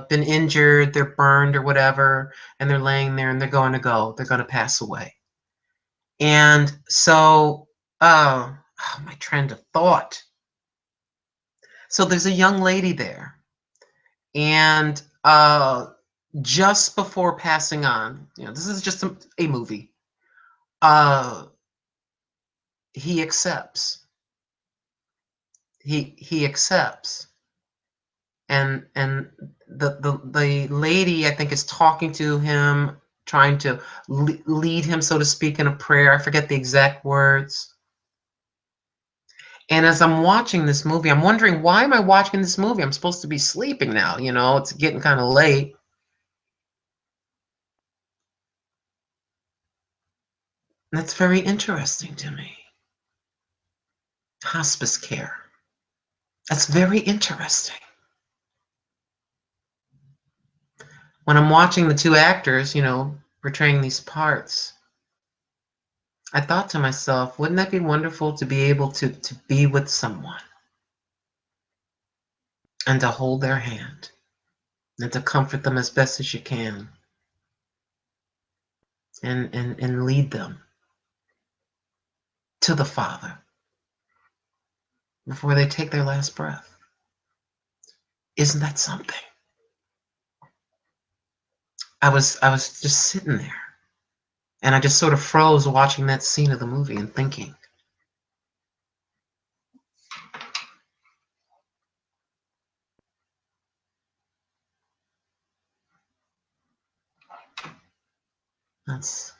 been injured, they're burned or whatever, and they're laying there and they're going to go, they're going to pass away. And so, my trend of thought. So there's a young lady there, and just before passing on, this is just a movie. He accepts. He accepts, and the lady, I think, is talking to him, trying to lead him, so to speak, in a prayer. I forget the exact words. And as I'm watching this movie, I'm wondering, why am I watching this movie? I'm supposed to be sleeping now. It's getting kind of late. That's very interesting to me. Hospice care. That's very interesting. When I'm watching the two actors, portraying these parts, I thought to myself, wouldn't that be wonderful to be able to be with someone and to hold their hand and to comfort them as best as you can and lead them to the Father before they take their last breath. Isn't that something? I was just sitting there, and I just sort of froze watching that scene of the movie and thinking. That's,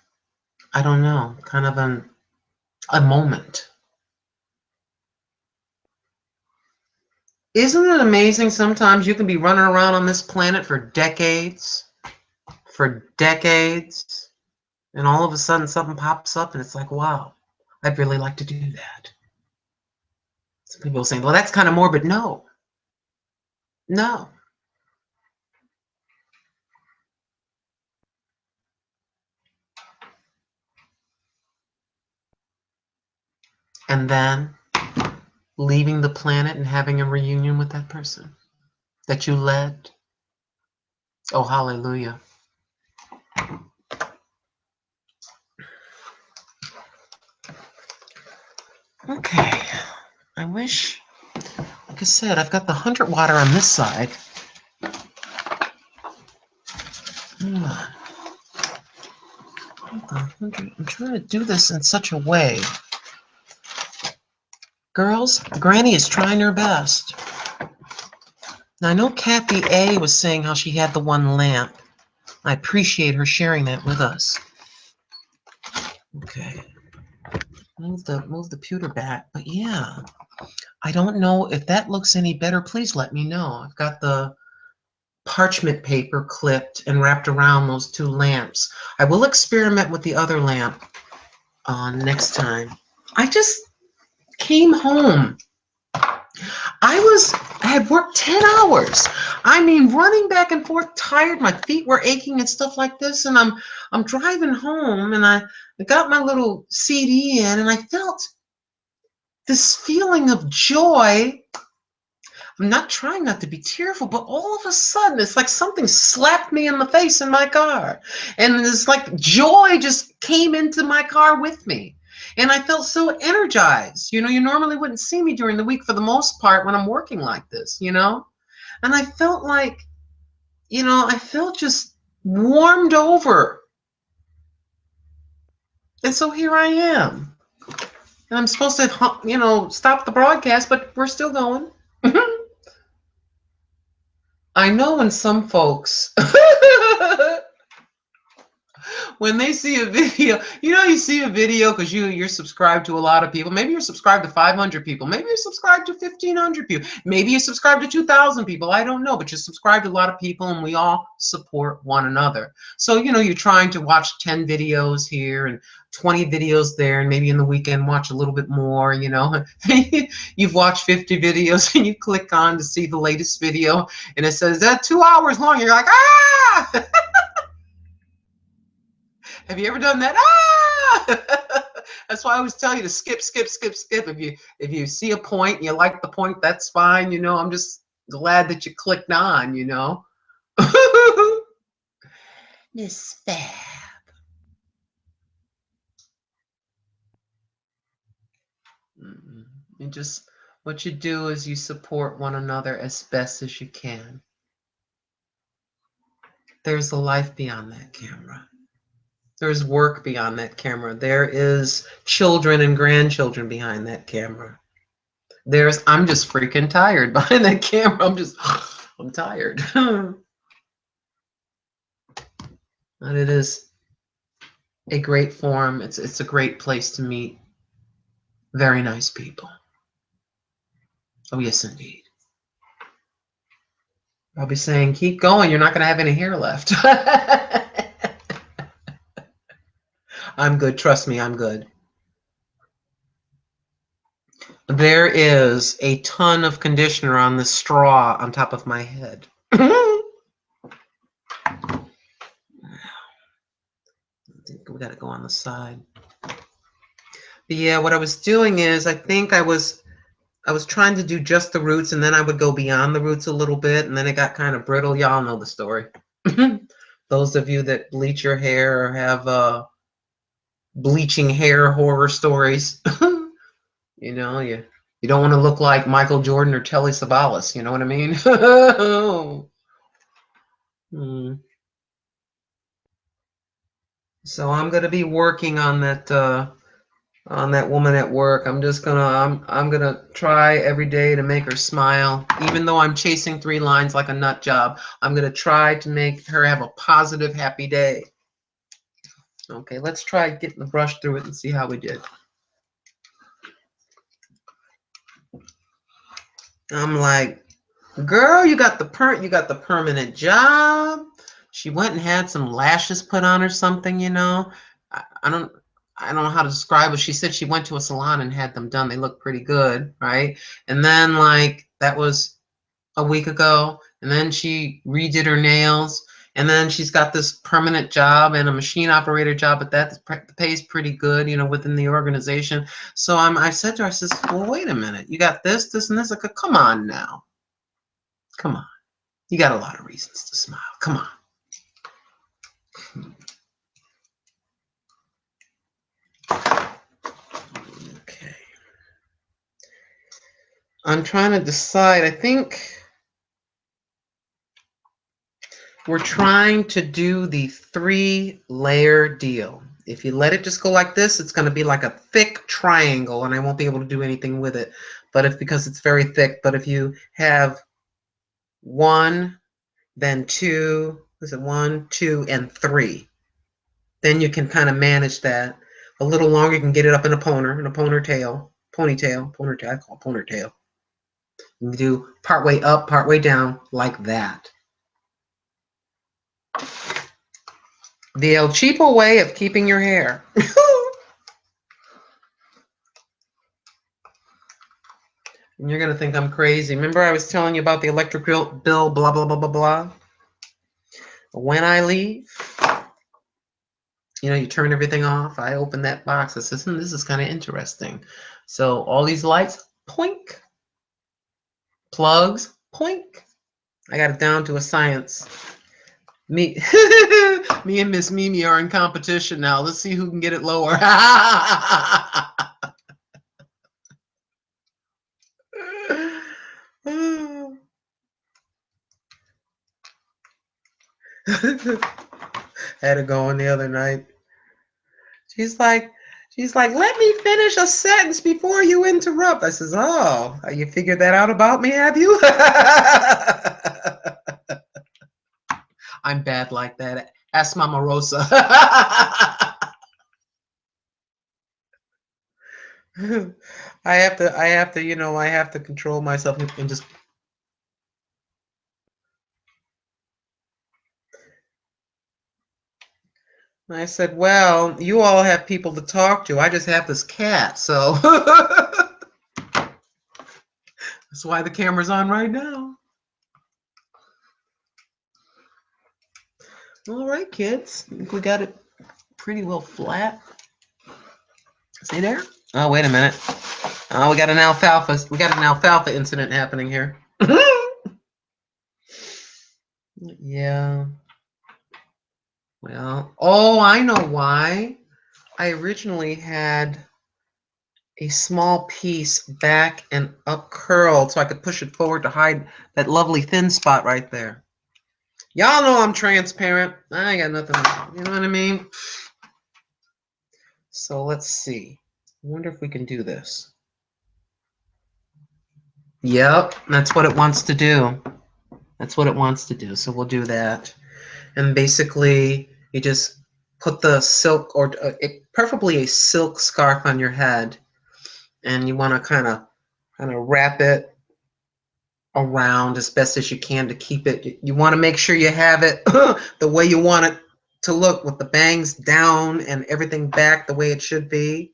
I don't know, kind of a moment. Isn't it amazing sometimes you can be running around on this planet for decades, and all of a sudden something pops up and it's like, wow, I'd really like to do that. Some people are saying, well, that's kind of morbid. No. And then leaving the planet and having a reunion with that person that you led. Oh, hallelujah. Okay. I wish, like I said, I've got the 100 water on this side. Hold on. I'm trying to do this in such a way. Girls, Granny is trying her best. Now, I know Kathy A was saying how she had the one lamp. I appreciate her sharing that with us. Okay. Move the pewter back. But yeah, I don't know if that looks any better. Please let me know. I've got the parchment paper clipped and wrapped around those two lamps. I will experiment with the other lamp next time. I just came home. I had worked 10 hours. I mean, running back and forth, tired. My feet were aching and stuff like this. And I'm driving home, and I got my little CD in, and I felt this feeling of joy. I'm not trying not to be tearful, but all of a sudden, it's like something slapped me in the face in my car. And it's like joy just came into my car with me. And I felt so energized. You normally wouldn't see me during the week for the most part when I'm working like this, And I felt like, I felt just warmed over. And so here I am. And I'm supposed to, stop the broadcast, but we're still going. I know when some folks, when they see a video, you see a video because you're subscribed to a lot of people. Maybe you're subscribed to 500 people. Maybe you're subscribed to 1,500 people. Maybe you're subscribed to 2,000 people. I don't know, but you're subscribed to a lot of people, and we all support one another. So, you're trying to watch 10 videos here and 20 videos there, and maybe in the weekend watch a little bit more, You've watched 50 videos, and you click on to see the latest video, and it says that 2 hours long. You're like, ah! Have you ever done that? Ah! That's why I always tell you to skip, skip, skip, skip. If you see a point and you like the point, that's fine. You know, I'm just glad that you clicked on, you know. Miss Fab. And just what you do is you support one another as best as you can. There's a life beyond that camera. There's work beyond that camera. There is children and grandchildren behind that camera. I'm just freaking tired behind that camera. I'm tired. And it is a great forum. It's a great place to meet very nice people. Oh, yes, indeed. I'll be saying, keep going. You're not going to have any hair left. I'm good. Trust me, I'm good. There is a ton of conditioner on the straw on top of my head. I think we got to go on the side. But yeah, what I was doing is I think I was trying to do just the roots, and then I would go beyond the roots a little bit, and then it got kind of brittle. Y'all know the story. Those of you that bleach your hair or have bleaching hair horror stories, you know, you don't want to look like Michael Jordan or Telly Savalas. You know what I mean? So I'm going to be working on that woman at work. I'm gonna try every day to make her smile, even though I'm chasing 3 lines like a nut job. I'm gonna try to make her have a positive, happy day. Okay, let's try getting the brush through it and see how we did. I'm like, girl, you got the permanent job. She went and had some lashes put on or something, you know. I don't know how to describe it. She said she went to a salon and had them done. They look pretty good, right? And then like that was a week ago, and then she redid her nails, and then she's got this permanent job and a machine operator job, but that pays pretty good, you know, within the organization. So I said to her, I says, well, wait a minute, you got this, this, and this. Like, come on now, come on, you got a lot of reasons to smile. Come on. Okay. I'm trying to decide. I think we're trying to do the 3-layer deal. If you let it just go like this, it's going to be like a thick triangle, and I won't be able to do anything with it. But because it's very thick. But if you have 1, then 2, is it 1, 2, and 3, then you can kind of manage that a little longer. You can get it up in a ponytail. I call it ponytail. You can do part way up, part way down, like that. The El Cheapo way of keeping your hair. And you're going to think I'm crazy. Remember I was telling you about the electric bill, blah, blah, blah, blah, blah. When I leave, you know, you turn everything off. I open that box. I says, this is kind of interesting. So all these lights, poink. Plugs, poink. I got it down to a science. Me and Miss Mimi are in competition now. Let's see who can get it lower. Had it going the other night. She's like, let me finish a sentence before you interrupt. I says, oh, you figured that out about me, have you? I'm bad like that. Ask Mama Rosa. I have to, you know, I have to control myself and just. I said, well, you all have people to talk to. I just have this cat, so that's why the camera's on right now. All right, kids, I think we got it pretty well flat. See there? Oh, wait a minute. Oh, we got an alfalfa. We got an alfalfa incident happening here. Yeah. Well, oh, I know why. I originally had a small piece back and up curled so I could push it forward to hide that lovely thin spot right there. Y'all know I'm transparent. I ain't got nothing, you know what I mean? So let's see. I wonder if we can do this. Yep, that's what it wants to do. That's what it wants to do. So we'll do that. And basically, you just put the silk, or preferably a silk scarf on your head, and you want to kind of wrap it around as best as you can to keep it. You want to make sure you have it the way you want it to look, with the bangs down and everything back the way it should be.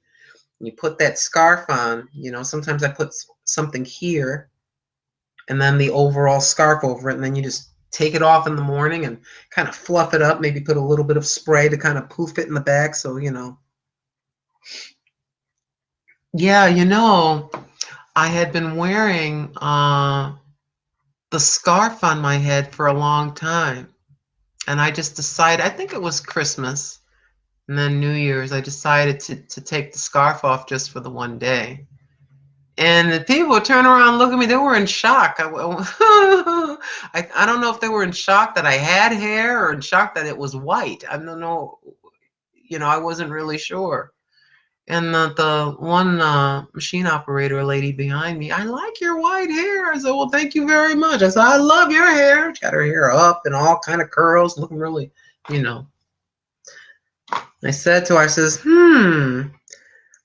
You put that scarf on. You know, sometimes I put something here and then the overall scarf over it, and then you just take it off in the morning and kind of fluff it up, maybe put a little bit of spray to kind of poof it in the back, so you know. Yeah, you know, I had been wearing the scarf on my head for a long time, and I just decided, I think it was Christmas and then New Year's, I decided to take the scarf off just for the one day. And the people would turn around and look at me. They were in shock. I don't know if they were in shock that I had hair or in shock that it was white. I don't know. You know, I wasn't really sure. And the one machine operator lady behind me, I like your white hair. I said, well, thank you very much. I said, I love your hair. She got her hair up and all kind of curls, looking really, you know. I said to her, I says,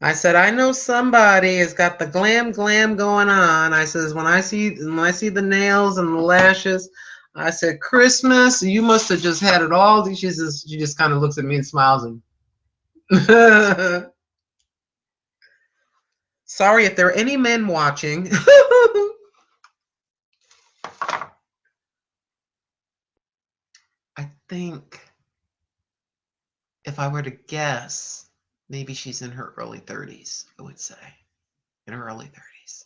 I said, I know somebody has got the glam going on. I says, when I see the nails and the lashes, I said, Christmas, you must have just had it all. She just kind of looks at me and smiles and sorry if there are any men watching. I think if I were to guess, maybe she's in her early 30s, I would say. In her early 30s.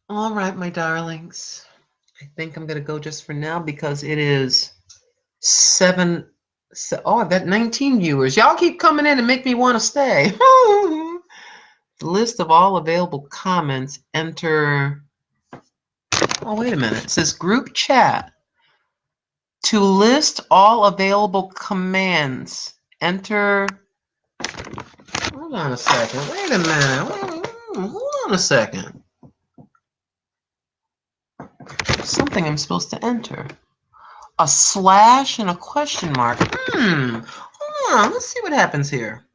All right, my darlings. I think I'm going to go just for now because it is 7. Oh, I've got 19 viewers. Y'all keep coming in and make me want to stay. The list of all available comments, enter. Oh, wait a minute. It says group chat. To list all available commands, enter. Hold on a second. Wait a minute. Hold on a second. Something I'm supposed to enter. A slash and a question mark. Hold on. Let's see what happens here.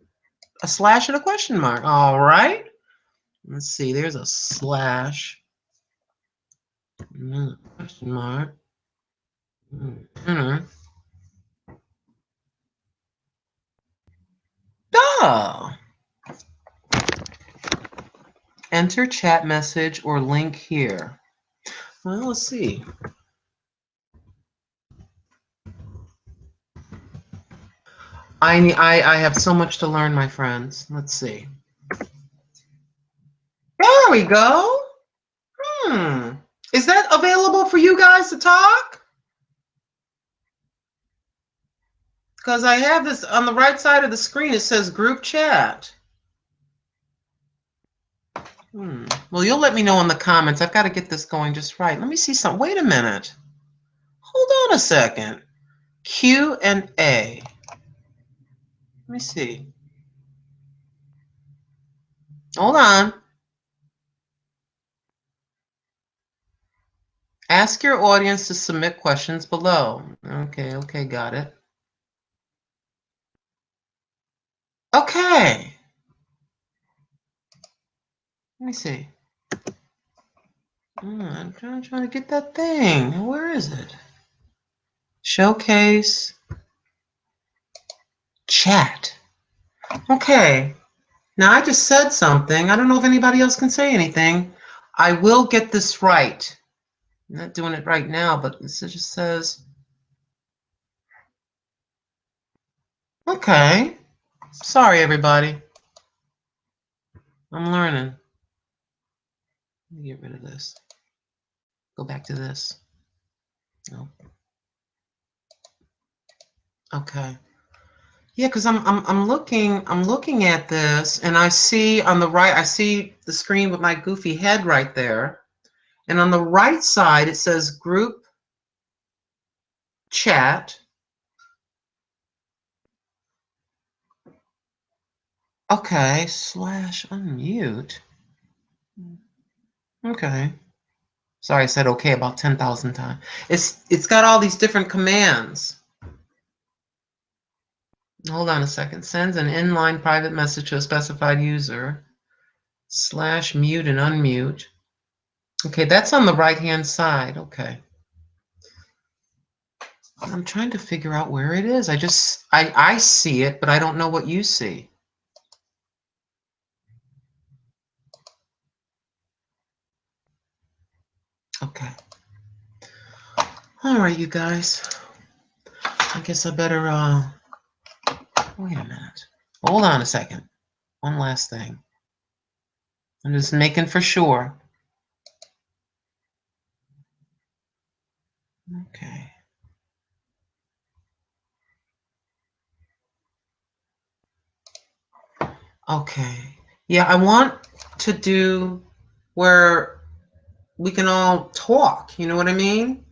A slash and a question mark. All right. Let's see. There's a slash. Question mark. Oh. Enter chat message or link here. Well, let's see. I have so much to learn, my friends. Let's see. There we go. Is that available for you guys to talk? Because I have this on the right side of the screen. It says group chat. Well, you'll let me know in the comments. I've got to get this going just right. Let me see something. Wait a minute. Hold on a second. Q and A. Let me see. Hold on. Ask your audience to submit questions below. Okay, got it. Okay. Let me see. I'm trying to get that thing. Where is it? Showcase. Chat. Okay. Now I just said something. I don't know if anybody else can say anything. I will get this right. I'm not doing it right now, but this just says, okay. Sorry, everybody. I'm learning. Let me get rid of this. Go back to this. No. Okay. Yeah, because I'm looking at this, and I see on the right, I see the screen with my goofy head right there, and on the right side it says group chat. Okay, slash unmute. Okay. Sorry, I said okay about 10,000 times. It's got all these different commands. Hold on a second. Sends an inline private message to a specified user. Slash mute and unmute. Okay, that's on the right-hand side. Okay. I'm trying to figure out where it is. I see it, but I don't know what you see. Okay. All right, you guys. I guess I better, wait a minute. Hold on a second. One last thing. I'm just making for sure. Okay. Okay. Yeah, I want to do where we can all talk, you know what I mean?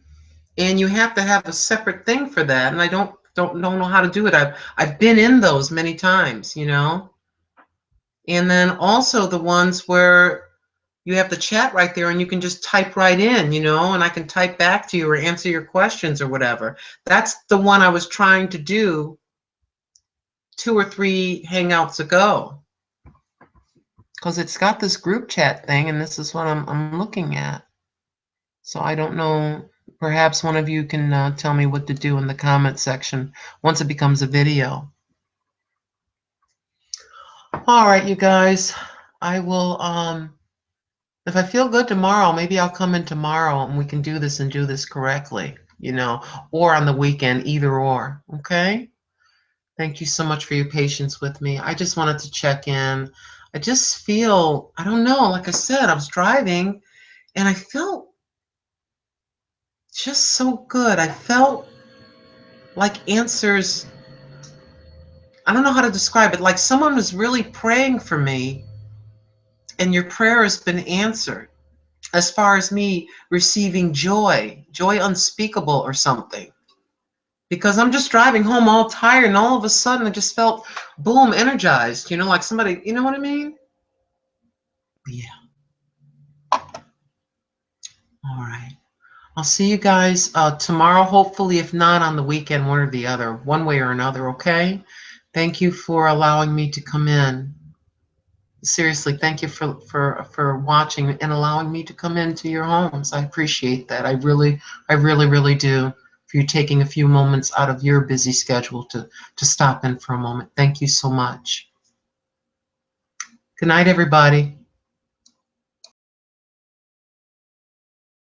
And you have to have a separate thing for that, and I don't know how to do it. I've been in those many times, you know? And then also the ones where you have the chat right there and you can just type right in, you know, and I can type back to you or answer your questions or whatever. That's the one I was trying to do 2 or 3 hangouts ago. Because it's got this group chat thing, and this is what I'm looking at. So I don't know. Perhaps one of you can tell me what to do in the comment section once it becomes a video. All right, you guys. I will, if I feel good tomorrow, maybe I'll come in tomorrow and we can do this and do this correctly, you know, or on the weekend, either or. Okay? Thank you so much for your patience with me. I just wanted to check in. I just feel, I don't know, like I said, I was driving and I felt just so good. I felt like answers, I don't know how to describe it, like someone was really praying for me and your prayer has been answered as far as me receiving joy unspeakable or something. Because I'm just driving home all tired and all of a sudden I just felt, boom, energized, you know, like somebody, you know what I mean? Yeah. All right. I'll see you guys tomorrow, hopefully, if not on the weekend, one or the other, one way or another, okay? Thank you for allowing me to come in. Seriously, thank you for watching and allowing me to come into your homes. I appreciate that. I really, really do, for you taking a few moments out of your busy schedule to stop in for a moment. Thank you so much. Good night, everybody.